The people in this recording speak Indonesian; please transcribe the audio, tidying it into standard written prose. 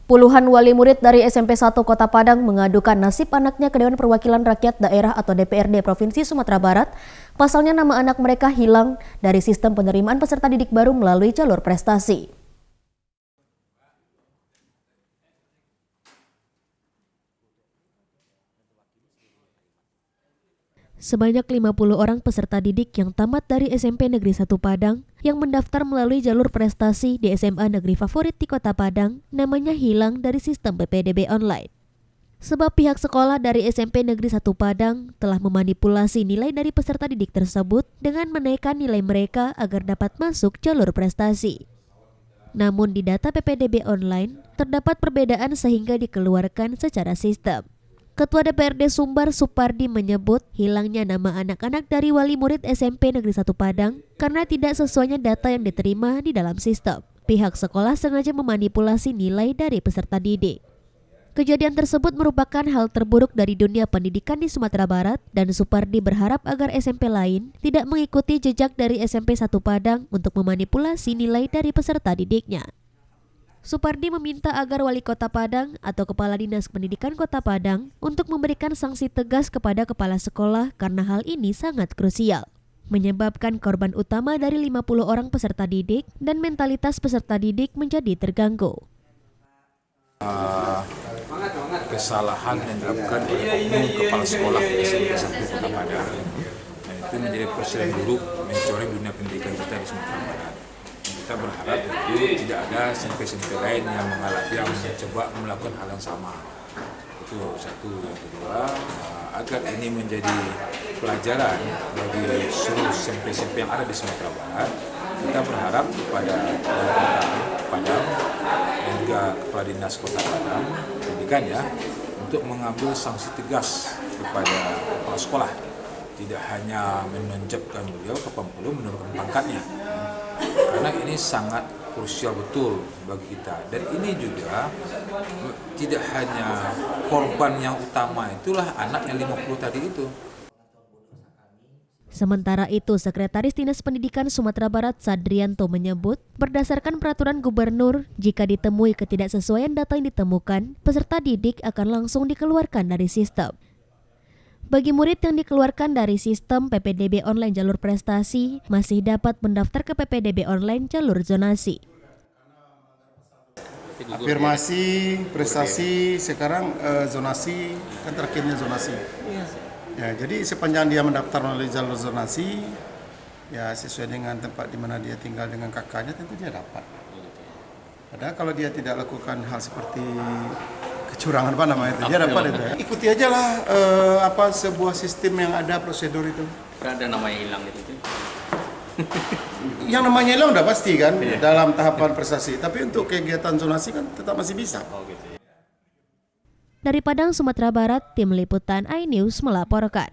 Puluhan wali murid dari SMP 1 Kota Padang mengadukan nasib anaknya ke Dewan Perwakilan Rakyat Daerah atau DPRD Provinsi Sumatera Barat. Pasalnya nama anak mereka hilang dari sistem penerimaan peserta didik baru melalui jalur prestasi. Sebanyak 50 orang peserta didik yang tamat dari SMP Negeri 1 Padang yang mendaftar melalui jalur prestasi di SMA Negeri Favorit di Kota Padang namanya hilang dari sistem PPDB online. Sebab pihak sekolah dari SMP Negeri 1 Padang telah memanipulasi nilai dari peserta didik tersebut dengan menaikkan nilai mereka agar dapat masuk jalur prestasi. Namun di data PPDB online terdapat perbedaan sehingga dikeluarkan secara sistem. Ketua DPRD Sumbar Supardi menyebut hilangnya nama anak-anak dari wali murid SMP Negeri 1 Padang karena tidak sesuainya data yang diterima di dalam sistem. Pihak sekolah sengaja memanipulasi nilai dari peserta didik. Kejadian tersebut merupakan hal terburuk dari dunia pendidikan di Sumatera Barat dan Supardi berharap agar SMP lain tidak mengikuti jejak dari SMP 1 Padang untuk memanipulasi nilai dari peserta didiknya. Supardi meminta agar Wali Kota Padang atau Kepala Dinas Pendidikan Kota Padang untuk memberikan sanksi tegas kepada kepala sekolah karena hal ini sangat krusial, menyebabkan korban utama dari 50 orang peserta didik dan mentalitas peserta didik menjadi terganggu. Kesalahan yang dilakukan oleh oknum kepala sekolah SMP 1 Kota Padang, dan itu menjadi presiden buruk mencoreng dunia pendidikan kita di Sumatera Barat. Kita berharap itu tidak ada SMP-SMP lain yang mencoba melakukan hal yang sama. Itu satu. Yang kedua, agar ini menjadi pelajaran bagi seluruh SMP-SMP yang ada di Sumatera Barat, kita berharap kepada Wali Kota Padang dan juga Kepala Dinas Kota Padang Pendidikan untuk mengambil sanksi tegas kepada kepala sekolah. Tidak hanya menonjolkan beliau ke Pampulu menurunkan pangkatnya. Karena ini sangat krusial betul bagi kita, dan ini juga tidak hanya korban yang utama itulah anak yang 50 tadi itu. Sementara itu, Sekretaris Dinas Pendidikan Sumatera Barat Sadrianto menyebut, berdasarkan peraturan gubernur, jika ditemui ketidaksesuaian data yang ditemukan, peserta didik akan langsung dikeluarkan dari sistem. Bagi murid yang dikeluarkan dari sistem PPDB online jalur prestasi, masih dapat mendaftar ke PPDB online jalur zonasi. Afirmasi, prestasi, sekarang zonasi, kan terakhirnya zonasi. Ya, jadi sepanjang dia mendaftar melalui jalur zonasi, ya sesuai dengan tempat di mana dia tinggal dengan kakaknya, tentu dia dapat. Padahal kalau dia tidak lakukan hal seperti kecurangan dia dapat itu. Ikuti aja lah sebuah sistem yang ada, prosedur itu. Ada namanya hilang itu. Yang namanya hilang udah pasti kan dalam tahapan prestasi. Tapi untuk kegiatan zonasi kan tetap masih bisa. Dari Padang, Sumatera Barat, Tim Liputan iNews melaporkan.